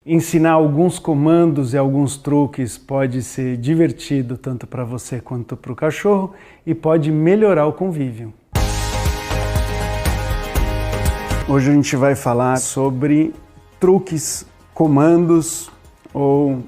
Ensinar alguns comandos e alguns truques pode ser divertido tanto para você quanto para o cachorro e pode melhorar o convívio. Hoje a gente vai falar sobre truques, comandos ou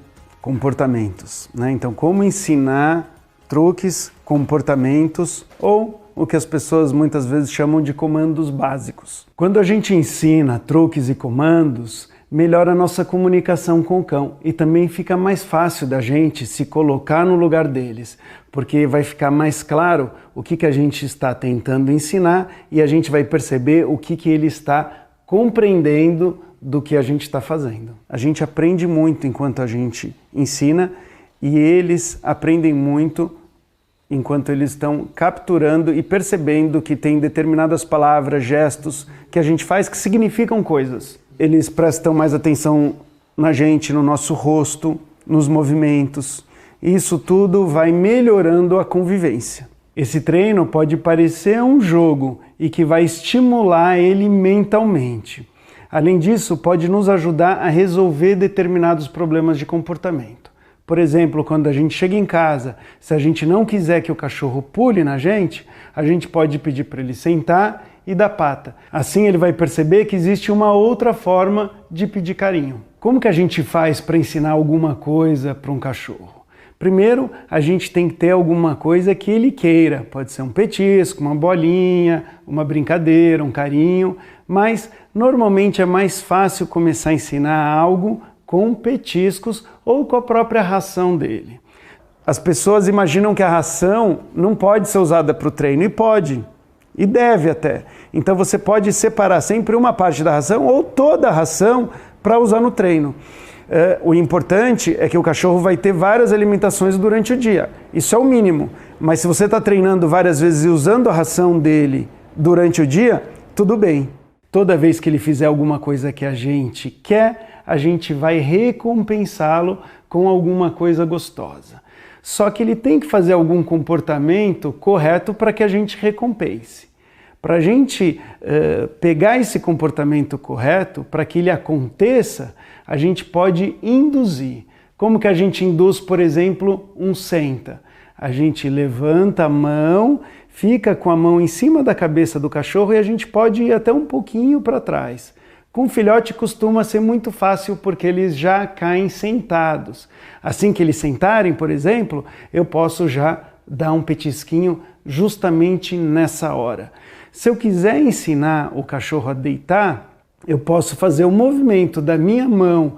comportamentos, né? Então, como ensinar truques, comportamentos ou o que as pessoas muitas vezes chamam de comandos básicos. Quando a gente ensina truques e comandos, melhora a nossa comunicação com o cão e também fica mais fácil da gente se colocar no lugar deles, porque vai ficar mais claro o que a gente está tentando ensinar e a gente vai perceber o que ele está compreendendo do que a gente está fazendo. A gente aprende muito enquanto a gente ensina e eles aprendem muito enquanto eles estão capturando e percebendo que tem determinadas palavras, gestos que a gente faz que significam coisas. Eles prestam mais atenção na gente, no nosso rosto, nos movimentos. Isso tudo vai melhorando a convivência. Esse treino pode parecer um jogo e que vai estimular ele mentalmente. Além disso, pode nos ajudar a resolver determinados problemas de comportamento. Por exemplo, quando a gente chega em casa, se a gente não quiser que o cachorro pule na gente, a gente pode pedir para ele sentar e dar pata. Assim ele vai perceber que existe uma outra forma de pedir carinho. Como que a gente faz para ensinar alguma coisa para um cachorro? Primeiro, a gente tem que ter alguma coisa que ele queira. Pode ser um petisco, uma bolinha, uma brincadeira, um carinho, mas normalmente é mais fácil começar a ensinar algo com petiscos ou com a própria ração dele. As pessoas imaginam que a ração não pode ser usada para o treino, e pode, e deve até. Então você pode separar sempre uma parte da ração ou toda a ração para usar no treino. O importante é que o cachorro vai ter várias alimentações durante o dia, isso é o mínimo. Mas se você está treinando várias vezes e usando a ração dele durante o dia, tudo bem. Toda vez que ele fizer alguma coisa que a gente quer, a gente vai recompensá-lo com alguma coisa gostosa. Só que ele tem que fazer algum comportamento correto para que a gente recompense. Para a gente pegar esse comportamento correto, para que ele aconteça, a gente pode induzir. Como que a gente induz, por exemplo, um senta? A gente levanta a mão, fica com a mão em cima da cabeça do cachorro e a gente pode ir até um pouquinho para trás. Com filhote costuma ser muito fácil porque eles já caem sentados. Assim que eles sentarem, por exemplo, eu posso já dar um petisquinho justamente nessa hora. Se eu quiser ensinar o cachorro a deitar, eu posso fazer o movimento da minha mão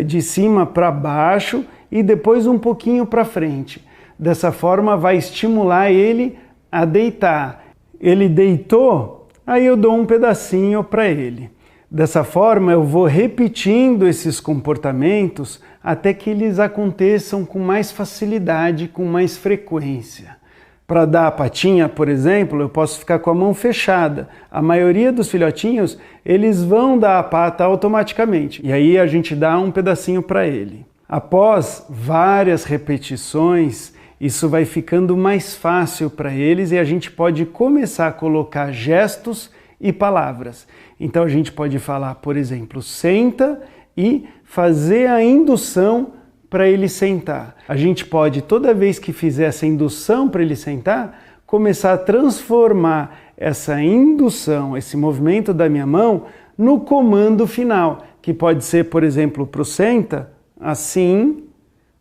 de cima para baixo e depois um pouquinho para frente. Dessa forma vai estimular ele a deitar. Ele deitou, aí eu dou um pedacinho para ele. Dessa forma, eu vou repetindo esses comportamentos até que eles aconteçam com mais facilidade, com mais frequência. Para dar a patinha, por exemplo, eu posso ficar com a mão fechada. A maioria dos filhotinhos, eles vão dar a pata automaticamente. E aí a gente dá um pedacinho para ele. Após várias repetições, isso vai ficando mais fácil para eles e a gente pode começar a colocar gestos e palavras. Então a gente pode falar, por exemplo, senta e fazer a indução para ele sentar. A gente pode, toda vez que fizer essa indução para ele sentar, começar a transformar essa indução, esse movimento da minha mão, no comando final, que pode ser, por exemplo, para o senta, assim,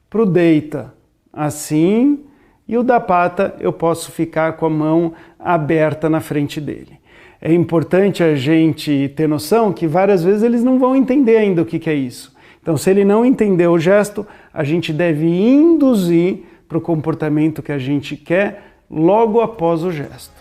para o deita, assim, e o da pata eu posso ficar com a mão aberta na frente dele. É importante a gente ter noção que várias vezes eles não vão entender ainda o que é isso. Então, se ele não entender o gesto, a gente deve induzir para o comportamento que a gente quer logo após o gesto.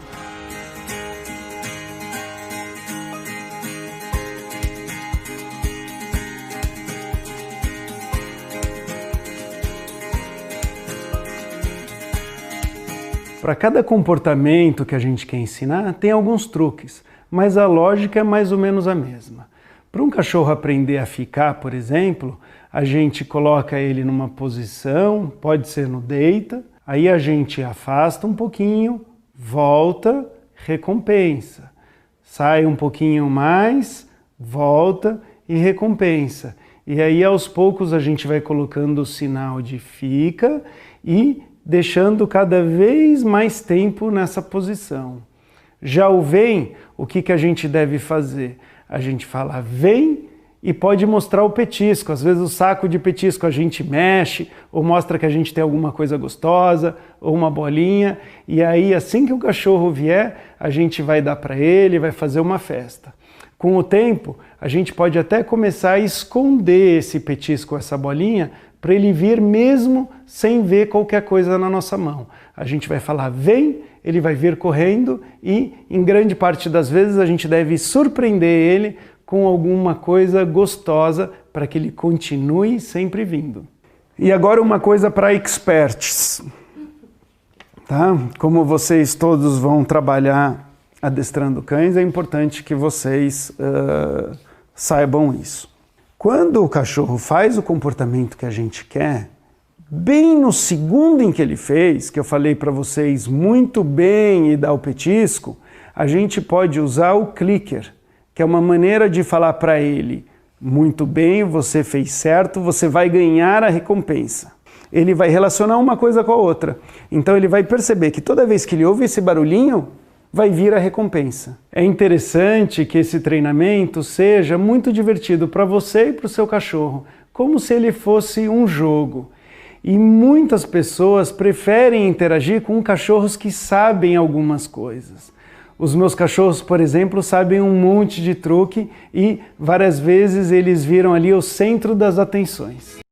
Para cada comportamento que a gente quer ensinar, tem alguns truques, mas a lógica é mais ou menos a mesma. Para um cachorro aprender a ficar, por exemplo, a gente coloca ele numa posição, pode ser no deita, aí a gente afasta um pouquinho, volta, recompensa. Sai um pouquinho mais, volta e recompensa. E aí, aos poucos, a gente vai colocando o sinal de fica e deixando cada vez mais tempo nessa posição. Já o vem, o que a gente deve fazer? A gente fala vem e pode mostrar o petisco. Às vezes o saco de petisco a gente mexe, ou mostra que a gente tem alguma coisa gostosa, ou uma bolinha. E aí, assim que o cachorro vier, a gente vai dar para ele, vai fazer uma festa. Com o tempo, a gente pode até começar a esconder esse petisco, essa bolinha, para ele vir mesmo sem ver qualquer coisa na nossa mão. A gente vai falar vem, ele vai vir correndo e, em grande parte das vezes, a gente deve surpreender ele com alguma coisa gostosa para que ele continue sempre vindo. E agora uma coisa para experts, tá? Como vocês todos vão trabalhar adestrando cães, é importante que vocês saibam isso. Quando o cachorro faz o comportamento que a gente quer, bem no segundo em que ele fez, que eu falei para vocês muito bem e dar o petisco, a gente pode usar o clicker, que é uma maneira de falar para ele, muito bem, você fez certo, você vai ganhar a recompensa. Ele vai relacionar uma coisa com a outra. Então ele vai perceber que toda vez que ele ouve esse barulhinho, vai vir a recompensa. É interessante que esse treinamento seja muito divertido para você e para o seu cachorro, como se ele fosse um jogo. E muitas pessoas preferem interagir com cachorros que sabem algumas coisas. Os meus cachorros, por exemplo, sabem um monte de truque e várias vezes eles viram ali o centro das atenções.